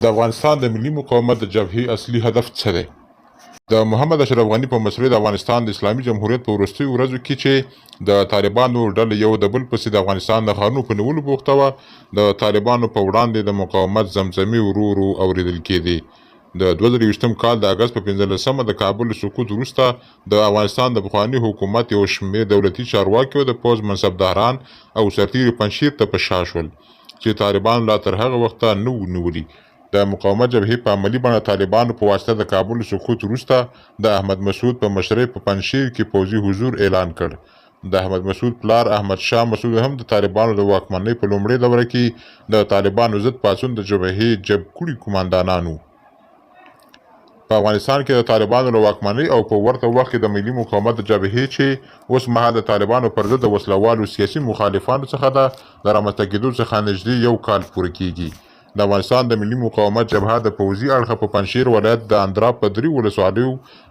د افغانستان د ملي مقاومت د جبهې اصلي هدف څه دی؟ د محمد اشرف غني په مشرۍ د افغانستان د اسلامي جمهوریت په وروستیو ورځو کې چې د طالبانو ډله یو د بل پسې د افغانستان د ښارونو په نیولو بوخته وه، د طالبانو په وړاندې د مقاومت زمزمې ورو ورو اورېدل کېدې. د 2020 کال د اګست په 15مه د کابل سقوط وروسته د افغانستان د پخواني حکومت یو شمېر دولتي چارواکي د پوځ منصبداران او سرتېري پنجشیر ته په شا شول چې طالبان لا تر هغه وخته نه وو نیولي. د مقاومت جبهې په عملي بڼه طالبانو په واسطه د کابل سقوط وروسته د احمد مسعود په مشرۍ په پنجشیر کې پوځي حضور اعلان کړ. د احمد مسعود پلار احمد شاه مسعود هم د طالبانو د واکمنۍ په لومړۍ دوره کې د طالبانو ضد پاڅون د جبهې جب کړي قوماندانان وو. په افغانستان کې د طالبانو له واکمنۍ او په ورته وخت کې د ملي مقاومت د جبهې چې اوس مهال د طالبانو پر ضد د وسلوالو سیاسي مخالفانو څخه د رامنځته کېدو څخه نږدې یو کال پوره کېږي. د افغانستان د ملي مقاومت جبهه د پوځي اړخه په پنجشیر ولایت د اندراب په 3 ولسوالیو،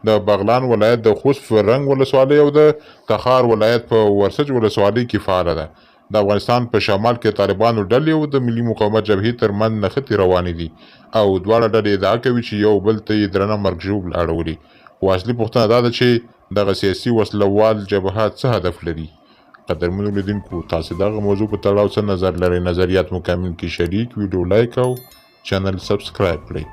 د بغلان ولایت د خوست فرنګ ولسوالۍ او د تخار ولایت په ورسج ولسوالۍ کې فعاله ده. د افغانستان په شمال کې طالبانو ډلې او د ملي مقاومت جبهې ترمنځ نښتې روانې دي او دواړه ډلې ادعا کوي چې یو بل ته یې درنه مرګ ژوبل اړولي. خو اصلي پوښتنه دا ده چې دغه سیاسي وسلوال جبهه څه هدف لري؟ قدرمنو لیدونکو، تاسو دغه موضوع په تړاو څه نظر لرئ؟ نظریات مو کامنټ کې شریک، ویډیو لایک او چینل سبسکرایب کړئ.